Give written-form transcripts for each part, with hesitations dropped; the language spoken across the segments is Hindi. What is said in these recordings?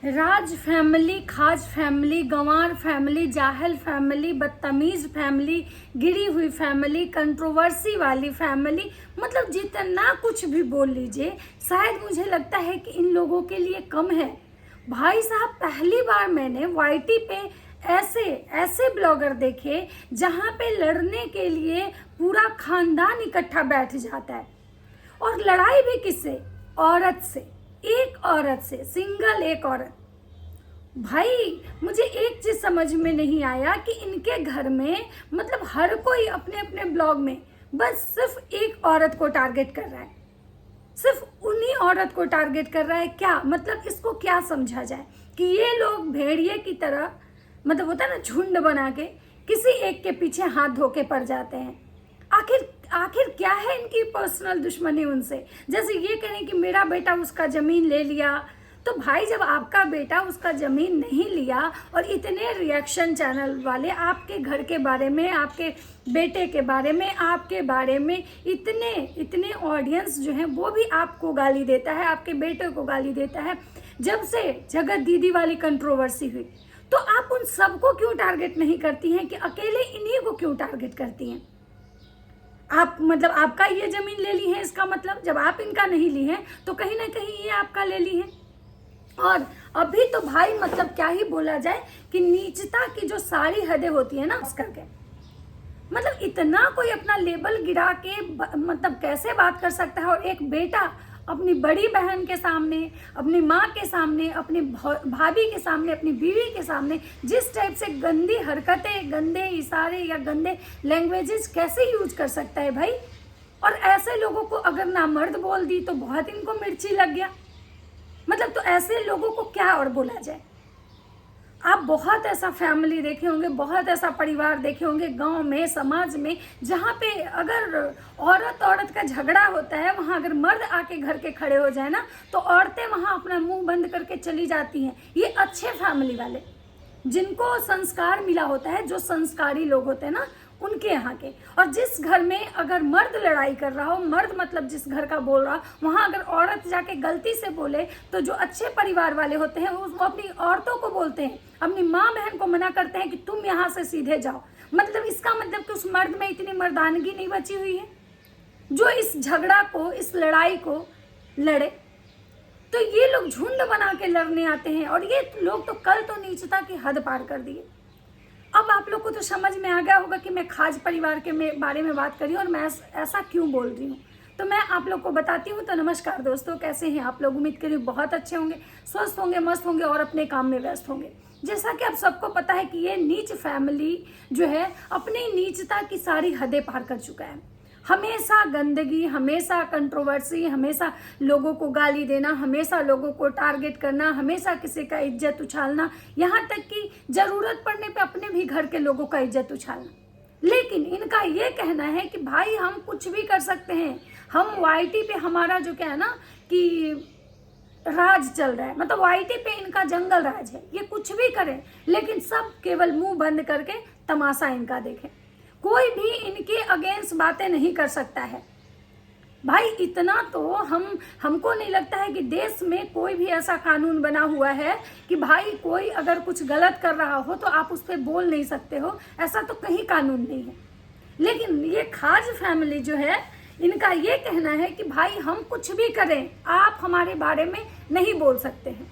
राज फैमिली, खाज फैमिली, गंवार फैमिली, जाहल फैमिली, बदतमीज फैमिली, गिरी हुई फैमिली, कंट्रोवर्सी वाली फैमिली, मतलब जितना कुछ भी बोल लीजिए, शायद मुझे लगता है कि इन लोगों के लिए कम है। भाई साहब, पहली बार मैंने वाईटी पे ऐसे ऐसे ब्लॉगर देखे जहाँ पे लड़ने के लिए पूरा खानदान इकट्ठा बैठ जाता है, और लड़ाई भी किससे? औरत से, एक औरत से, सिंगल एक औरत। भाई मुझे एक चीज समझ में नहीं आया कि इनके घर में मतलब हर कोई अपने अपने ब्लॉग में बस सिर्फ एक औरत को टारगेट कर रहा है, सिर्फ उन्हीं औरत को टारगेट कर रहा है। क्या मतलब, इसको क्या समझा जाए कि ये लोग भेड़िए की तरह, मतलब होता है ना, झुंड बना के किसी एक के पीछे हाथ धो के पड़ जाते हैं। आखिर आखिर क्या है इनकी पर्सनल दुश्मनी उनसे? जैसे ये कहें कि मेरा बेटा उसका जमीन ले लिया, तो भाई जब आपका बेटा उसका जमीन नहीं लिया और इतने रिएक्शन चैनल वाले आपके घर के बारे में, आपके बेटे के बारे में, आपके बारे में इतने इतने ऑडियंस जो है वो भी आपको गाली देता है, आपके बेटे को गाली देता है। जब से जगत दीदी वाली कंट्रोवर्सी हुई, तो आप उन सबको क्यों टारगेट नहीं करती हैं कि अकेले इन्हीं को क्यों टारगेट करती हैं? आप मतलब आपका ये जमीन ले ली है, इसका मतलब जब आप इनका नहीं ली है तो कहीं ना कहीं ये आपका ले ली है। और अभी तो भाई मतलब क्या ही बोला जाए कि नीचता की जो सारी हदें होती है ना, उस करके मतलब इतना कोई अपना लेबल गिरा के मतलब कैसे बात कर सकता है? और एक बेटा अपनी बड़ी बहन के सामने, अपनी माँ के सामने, अपनी भाभी के सामने, अपनी बीवी के सामने जिस टाइप से गंदी हरकतें, गंदे इशारे या गंदे लैंग्वेजेस कैसे यूज कर सकता है भाई? और ऐसे लोगों को अगर ना मर्द बोल दी तो बहुत इनको मिर्ची लग गया। मतलब तो ऐसे लोगों को क्या और बोला जाए? आप बहुत ऐसा फैमिली देखे होंगे, बहुत ऐसा परिवार देखे होंगे गांव में, समाज में, जहाँ पे अगर औरत औरत का झगड़ा होता है, वहाँ अगर मर्द आके घर के खड़े हो जाए ना, तो औरतें वहाँ अपना मुंह बंद करके चली जाती हैं। ये अच्छे फैमिली वाले, जिनको संस्कार मिला होता है, जो संस्कारी लोग होते हैं ना, उनके यहाँ के। और जिस घर में अगर मर्द लड़ाई कर रहा हो, मर्द मतलब जिस घर का बोल रहा, वहाँ अगर औरत जाके गलती से बोले, तो जो अच्छे परिवार वाले होते हैं वो अपनी औरतों को बोलते हैं, अपनी माँ बहन को मना करते हैं कि तुम यहाँ से सीधे जाओ। मतलब इसका मतलब कि उस मर्द में इतनी मर्दानगी नहीं बची हुई है जो इस झगड़ा को, इस लड़ाई को लड़े। तो ये लोग झुंड बना के लड़ने आते हैं, और ये लोग तो कल तो नीचता की हद पार कर दिए। अब आप लोग को तो समझ में आ गया होगा कि मैं खाज परिवार के बारे में बात कर रही हूँ और मैं ऐसा क्यों बोल रही हूँ। तो मैं आप लोग को बताती हूँ। तो नमस्कार दोस्तों, कैसे हैं आप लोग? उम्मीद करी बहुत अच्छे होंगे, स्वस्थ होंगे, मस्त होंगे और अपने काम में व्यस्त होंगे। जैसा कि आप सबको पता है कि ये नीच फैमिली जो है अपनी नीचता की सारी हदें पार कर चुका है। हमेशा गंदगी, हमेशा कंट्रोवर्सी, हमेशा लोगों को गाली देना, हमेशा लोगों को टारगेट करना, हमेशा किसी का इज्जत उछालना, यहाँ तक कि जरूरत पड़ने पे अपने भी घर के लोगों का इज्जत उछालना। लेकिन इनका ये कहना है कि भाई हम कुछ भी कर सकते हैं, हम वाईटी पे हमारा जो क्या है ना कि राज चल रहा है, मतलब वाईटी पे इनका जंगल राज है, ये कुछ भी करें लेकिन सब केवल मुंह बंद करके तमाशा इनका देखें। कोई भी इनके अगेंस्ट बातें नहीं कर सकता है। भाई इतना तो हमको नहीं लगता है कि देश में कोई भी ऐसा कानून बना हुआ है कि भाई कोई अगर कुछ गलत कर रहा हो तो आप उस पर बोल नहीं सकते हो, ऐसा तो कहीं कानून नहीं है। लेकिन ये खाज फैमिली जो है, इनका ये कहना है कि भाई हम कुछ भी करें, आप हमारे बारे में नहीं बोल सकते हैं।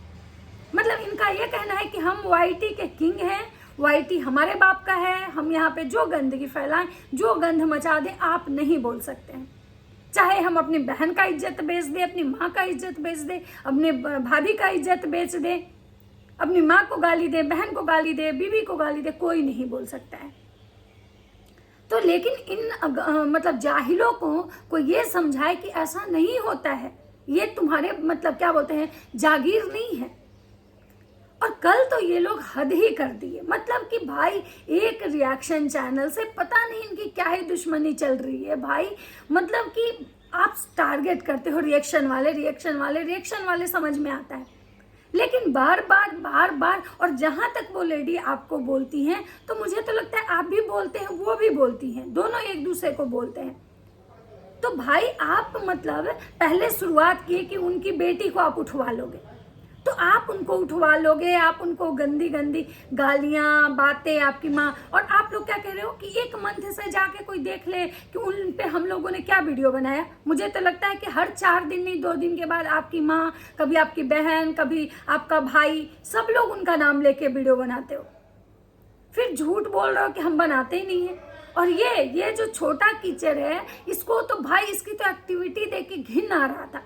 मतलब इनका ये कहना है कि हम वाईटी के किंग हैं, वाईटी हमारे बाप का है, हम यहाँ पे जो गंदगी फैलाएं, जो गंध मचा दें, आप नहीं बोल सकते हैं। चाहे हम अपनी बहन का इज्जत बेच दें, अपनी माँ का इज्जत बेच दें, अपने भाभी का इज्जत बेच दें, अपनी माँ को गाली दें, बहन को गाली दें, बीवी को गाली दें, कोई नहीं बोल सकता है। तो लेकिन इन मतलब जाहिलों को ये समझाए कि ऐसा नहीं होता है, ये तुम्हारे मतलब क्या बोलते हैं, जागीर नहीं है। और कल तो ये लोग हद ही कर दिए, मतलब कि भाई एक रिएक्शन चैनल से पता नहीं इनकी क्या ही दुश्मनी चल रही है भाई। मतलब कि आप टारगेट करते हो रिएक्शन वाले, रिएक्शन वाले, रिएक्शन वाले, समझ में आता है। लेकिन बार बार और जहां तक वो लेडी आपको बोलती हैं, तो मुझे तो लगता है आप भी बोलते हैं, वो भी बोलती हैं, दोनों एक दूसरे को बोलते हैं। तो भाई आप मतलब पहले शुरुआत की कि उनकी बेटी को आप उठवा लोगे, तो आप उनको उठवा लोगे, आप उनको गंदी गंदी गालियां, बातें, आपकी माँ, और आप लोग क्या कह रहे हो कि एक मंथ से जाके कोई देख ले कि उन पे हम लोगों ने क्या वीडियो बनाया। मुझे तो लगता है कि हर 4 दिन नहीं 2 दिन के बाद आपकी माँ, कभी आपकी बहन, कभी आपका भाई, सब लोग उनका नाम लेके वीडियो बनाते हो, फिर झूठ बोल रहे हो कि हम बनाते ही नहीं है। और ये जो छोटा कीचड़ है, इसको तो भाई, इसकी तो एक्टिविटी देख के घिन आ रहा था।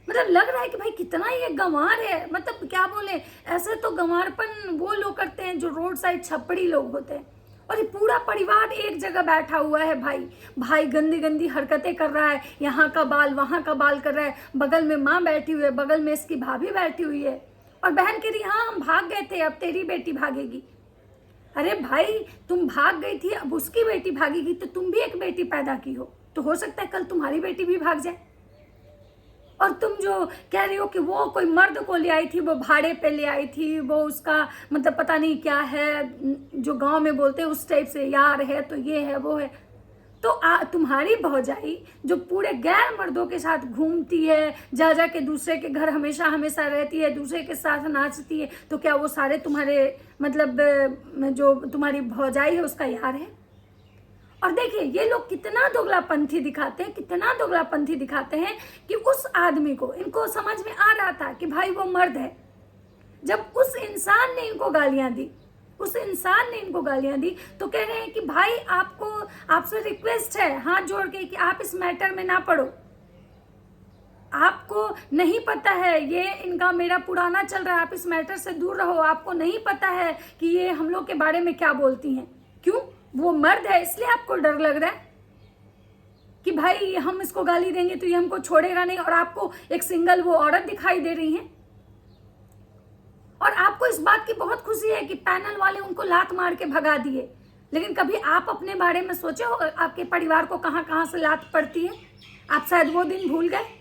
मतलब लग रहा है कि भाई कितना ये गंवार है, मतलब क्या बोले, ऐसे तो गंवारपन वो लोग करते हैं जो रोड साइड छपड़ी लोग होते हैं। और ये पूरा परिवार एक जगह बैठा हुआ है, भाई गंदी गंदी हरकतें कर रहा है, यहाँ का बाल वहाँ का बाल कर रहा है, बगल में माँ बैठी हुई है, बगल में इसकी भाभी बैठी हुई है, और बहन कह रही हाँ हम भाग गए थे, अब तेरी बेटी भागेगी। अरे भाई, तुम भाग गई थी, अब उसकी बेटी भागेगी, तो तुम भी एक बेटी पैदा की हो, तो हो सकता है कल तुम्हारी बेटी भी भाग जाए। और तुम जो कह रही हो कि वो कोई मर्द को ले आई थी, वो भाड़े पे ले आई थी, वो उसका मतलब पता नहीं क्या है, जो गांव में बोलते हैं उस टाइप से, यार है तो ये है वो है। तो तुम्हारी भौजाई जो पूरे गैर मर्दों के साथ घूमती है, जा जा के दूसरे के घर हमेशा हमेशा रहती है, दूसरे के साथ नाचती है, तो क्या वो सारे तुम्हारे मतलब जो तुम्हारी भौजाई है उसका यार है? और देखिए ये लोग कितना दोगलापंथी दिखाते हैं, कितना दोगलापंथी दिखाते हैं कि उस आदमी को, इनको समझ में आ रहा था कि भाई वो मर्द है। जब उस इंसान ने इनको गालियां दी, तो कह रहे हैं कि भाई आपको, आपसे रिक्वेस्ट है हाथ जोड़ के कि आप इस मैटर में ना पड़ो, आपको नहीं पता है, ये इनका मेरा पुराना चल रहा है, आप इस मैटर से दूर रहो, आपको नहीं पता है कि ये हम लोग के बारे में क्या बोलती हैं। क्यों? वो मर्द है इसलिए आपको डर लग रहा है कि भाई हम इसको गाली देंगे तो ये हमको छोड़ेगा नहीं, और आपको एक सिंगल वो औरत दिखाई दे रही है। और आपको इस बात की बहुत खुशी है कि पैनल वाले उनको लात मार के भगा दिए, लेकिन कभी आप अपने बारे में सोचे हो आपके परिवार को कहां कहां से लात पड़ती है? आप शायद वो दिन भूल गए।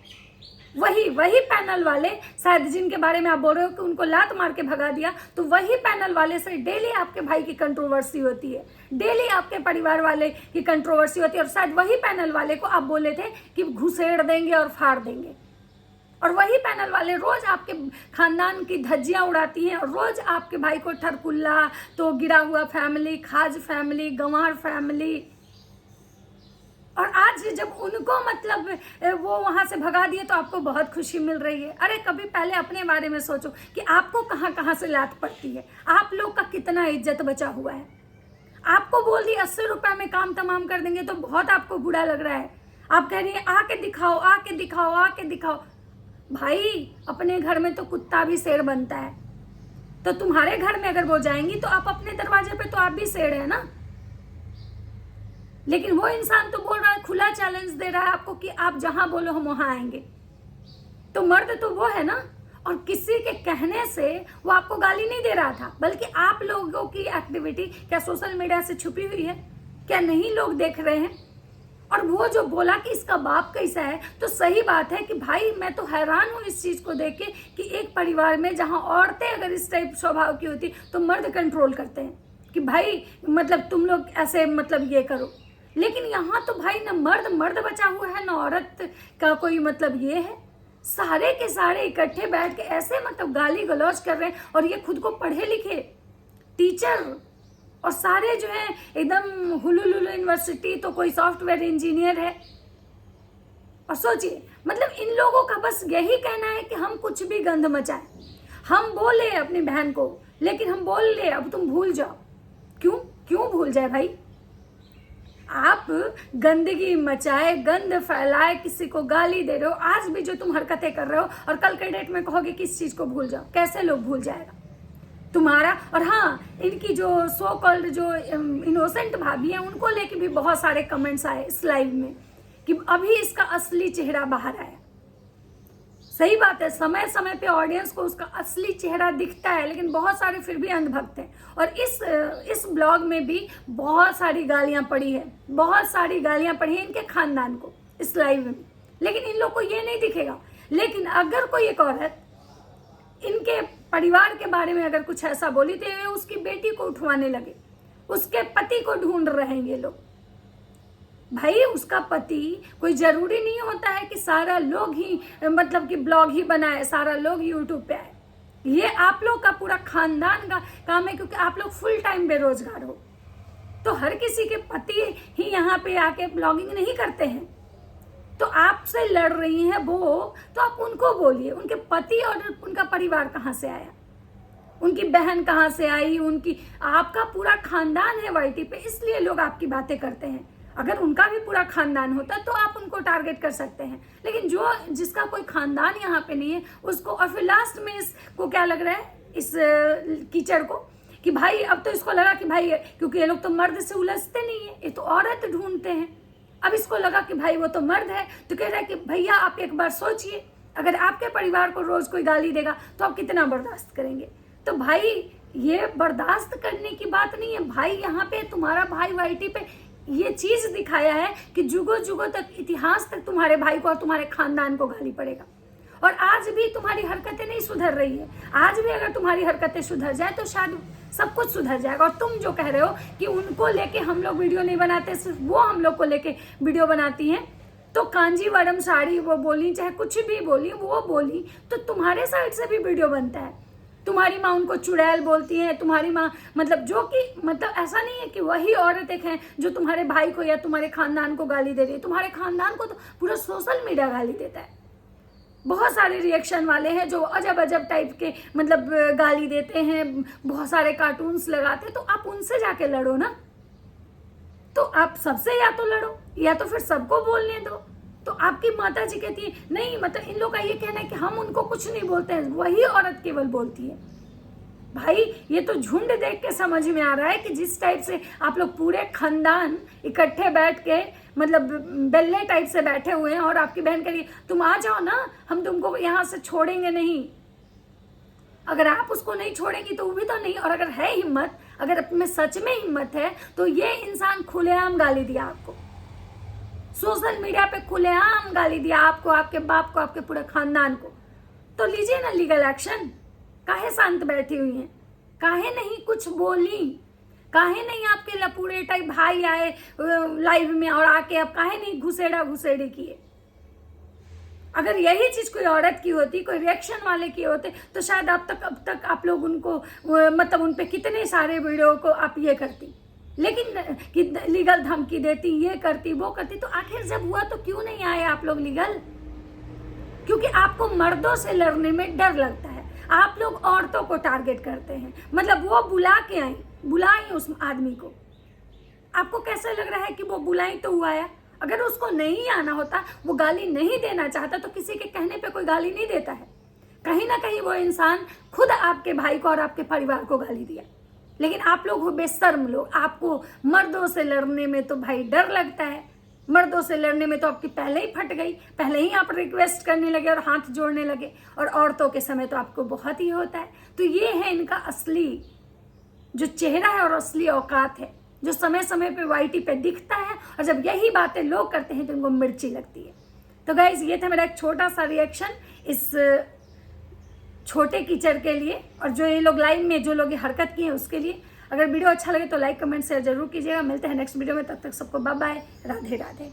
वही पैनल वाले, शायद जिनके बारे में आप बोल रहे हो कि उनको लात मार के भगा दिया, तो वही पैनल वाले से डेली आपके भाई की कंट्रोवर्सी होती है, डेली आपके परिवार वाले की कंट्रोवर्सी होती है। और शायद वही पैनल वाले को आप बोले थे कि घुसेड़ देंगे और फाड़ देंगे, और वही पैनल वाले रोज आपके खानदान की धज्जियां उड़ाती हैं, और रोज आपके भाई को ठरकुल्ला, तो गिरा हुआ फैमिली, खाज फैमिली, गंवार फैमिली। और आज जब उनको मतलब वो वहां से भगा दिए तो आपको बहुत खुशी मिल रही है। अरे कभी पहले अपने बारे में सोचो कि आपको कहां कहां से लात पड़ती है, आप लोग का कितना इज्जत बचा हुआ है। आपको बोल दिए 80 रुपए में काम तमाम कर देंगे तो बहुत आपको बुरा लग रहा है। आप कह रही है आके दिखाओ, आके दिखाओ, आके दिखाओ। भाई अपने घर में तो कुत्ता भी शेर बनता है, तो तुम्हारे घर में अगर वो जाएंगी तो आप अपने दरवाजे पे तो आप भी शेर है ना। लेकिन वो इंसान तो बोल रहा है, खुला चैलेंज दे रहा है आपको कि आप जहां बोलो हम वहां आएंगे। तो मर्द तो वो है ना, और किसी के कहने से वो आपको गाली नहीं दे रहा था, बल्कि आप लोगों की एक्टिविटी क्या सोशल मीडिया से छुपी हुई है? क्या नहीं लोग देख रहे हैं? और वो जो बोला कि इसका बाप कैसा है, तो सही बात है कि भाई मैं तो हैरान हूं इस चीज को देख के कि एक परिवार में जहां औरतें अगर इस टाइप स्वभाव की होती तो मर्द कंट्रोल करते हैं कि भाई मतलब तुम लोग ऐसे मतलब ये करो। लेकिन यहाँ तो भाई ना मर्द बचा हुआ है, ना औरत का कोई मतलब ये है। सारे के सारे इकट्ठे बैठ के ऐसे मतलब गाली गलौज कर रहे हैं, और ये खुद को पढ़े लिखे टीचर, और सारे जो है एकदम हुलुलुलु यूनिवर्सिटी, तो कोई सॉफ्टवेयर इंजीनियर है। और सोचिए मतलब इन लोगों का बस यही कहना है कि हम कुछ भी गंद मचाएं, हम बोले अपनी बहन को, लेकिन हम बोल ले अब तुम भूल जाओ। क्यों भूल जाए भाई? आप गंदगी मचाए, गंद फैलाए, किसी को गाली दे रहे हो, आज भी जो तुम हरकतें कर रहे हो, और कल के डेट में कहोगे कि इस चीज को भूल जाओ, कैसे लोग भूल जाएगा तुम्हारा? और हाँ, इनकी जो सो कॉल्ड जो इनोसेंट भाभी हैं, उनको लेके भी बहुत सारे कमेंट्स आए इस लाइव में कि अभी इसका असली चेहरा बाहर आया। सही बात है, समय समय पे ऑडियंस को उसका असली चेहरा दिखता है, लेकिन बहुत सारे फिर भी अंधभक्त हैं। और इस ब्लॉग में भी बहुत सारी गालियां पड़ी है, बहुत सारी गालियां पड़ी है इनके खानदान को इस लाइव में, लेकिन इन लोग को ये नहीं दिखेगा। लेकिन अगर कोई एक औरत इनके परिवार के बारे में अगर कुछ ऐसा बोली तो ये उसकी बेटी को उठवाने लगे, उसके पति को ढूंढ रहे हैं ये लोग। भाई उसका पति कोई जरूरी नहीं होता है कि सारा लोग ही मतलब कि ब्लॉग ही बनाए, सारा लोग यूट्यूब पे आए। ये आप लोग का पूरा खानदान का काम है, क्योंकि आप लोग फुल टाइम बेरोजगार हो। तो हर किसी के पति ही यहाँ पे आके ब्लॉगिंग नहीं करते हैं। तो आपसे लड़ रही हैं वो, तो आप उनको बोलिए उनके पति और उनका परिवार कहाँ से आया, उनकी बहन कहाँ से आई, उनकी, आपका पूरा खानदान है वाईटी पे, इसलिए लोग आपकी बातें करते हैं। अगर उनका भी पूरा खानदान होता तो आप उनको टारगेट कर सकते हैं, लेकिन जो जिसका कोई खानदान यहाँ पे नहीं है उसको, और फिर लास्ट में इसको क्या लग रहा है, इस कीचड़ को, कि भाई अब तो इसको लगा कि भाई, क्योंकि ये लोग तो मर्द से उलझते नहीं है, ये तो औरत ढूंढते हैं। अब इसको लगा कि भाई वो तो मर्द है, तो कह रहा है कि भैया आप एक बार सोचिए, अगर आपके परिवार को रोज कोई गाली देगा तो आप कितना बर्दाश्त करेंगे। तो भाई ये बर्दाश्त करने की बात नहीं है भाई, यहाँ पे तुम्हारा भाई वाईटी पे ये चीज दिखाया है कि जुगों जुगों तक, इतिहास तक तुम्हारे भाई को और तुम्हारे खानदान को गाली पड़ेगा। और आज भी तुम्हारी हरकतें नहीं सुधर रही है, आज भी अगर तुम्हारी हरकतें सुधर जाए तो शायद सब कुछ सुधर जाएगा। और तुम जो कह रहे हो कि उनको लेके हम लोग वीडियो नहीं बनाते, सिर्फ वो हम लोग को लेके वीडियो बनाती हैं, तो कांजीवरम साड़ी वो बोली, चाहे कुछ भी बोली, वो बोली, तो तुम्हारे साइड से भी वीडियो बनता है। तुम्हारी माँ उनको चुड़ैल बोलती है, तुम्हारी माँ, मतलब जो कि, मतलब ऐसा नहीं है कि वही औरत एक है जो तुम्हारे भाई को या तुम्हारे खानदान को गाली दे रही है। तुम्हारे खानदान को तो पूरा सोशल मीडिया गाली देता है। बहुत सारे रिएक्शन वाले हैं जो अजब अजब टाइप के मतलब गाली देते हैं, बहुत सारे कार्टून्स लगाते हैं, तो आप उनसे जाके लड़ो ना। तो आप सबसे या तो लड़ो या तो फिर सबको बोलने दो। तो आपकी माता जी कहती है नहीं, मतलब इन लोग का ये कहना है कि हम उनको कुछ नहीं बोलते हैं, वही औरत केवल बोलती है। भाई ये तो झुंड देख के समझ में आ रहा है कि जिस टाइप से आप लोग पूरे खानदान इकट्ठे बैठ के, मतलब बेल्ले टाइप से बैठे हुए हैं, और आपकी बहन कह रही है तुम आ जाओ ना, हम तुमको यहाँ से छोड़ेंगे नहीं। अगर आप उसको नहीं छोड़ेंगी तो वो भी तो नहीं। और अगर है हिम्मत, अगर अपने सच में हिम्मत है, तो ये इंसान खुलेआम गाली दिया आपको, सोशल मीडिया पे खुलेआम गाली दिया आपको, आपके बाप को, आपके पूरे खानदान को, तो लीजिए ना लीगल एक्शन। काहे शांत बैठी हुई हैं, काहे नहीं कुछ बोली, काहे नहीं आपके लपूड़े टाइप भाई आए लाइव में और आके अब काहे नहीं घुसेड़ा घुसेड़ी किए। अगर यही चीज कोई औरत की होती, कोई रिएक्शन वाले की होते, तो शायद अब तक आप लोग उनको, मतलब उन पे कितने सारे वीडियो को आप ये करती, लेकिन कि लीगल धमकी देती, ये करती वो करती। तो आखिर जब हुआ तो क्यों नहीं आए आप लोग लीगल? क्योंकि आपको मर्दों से लड़ने में डर लगता है, आप लोग औरतों को टारगेट करते हैं। मतलब वो बुलाई उस आदमी को, आपको कैसा लग रहा है कि वो बुलाई तो हुआ है? अगर उसको नहीं आना होता, वो गाली नहीं देना चाहता, तो किसी के कहने पे कोई गाली नहीं देता है। कहीं ना कहीं वो इंसान खुद आपके भाई को और आपके परिवार को गाली दिया। लेकिन आप लोग हो बेशर्म लोग, आपको मर्दों से लड़ने में तो भाई डर लगता है। मर्दों से लड़ने में तो आपकी पहले ही फट गई, पहले ही आप रिक्वेस्ट करने लगे और हाथ जोड़ने लगे, और औरतों के समय तो आपको बहुत ही होता है। तो ये है इनका असली जो चेहरा है और असली औकात है, जो समय समय पे वाईटी पे दिखता है, और जब यही बातें लोग करते हैं तो इनको मिर्ची लगती है। तो गाइज ये था मेरा एक छोटा सा रिएक्शन इस छोटे कीचड़ के लिए, और जो ये लोग लाइव में जो लोग ये हरकत किए हैं उसके लिए। अगर वीडियो अच्छा लगे तो लाइक कमेंट शेयर जरूर कीजिएगा। मिलते हैं नेक्स्ट वीडियो में, तब तक सबको बाय बाय, राधे राधे।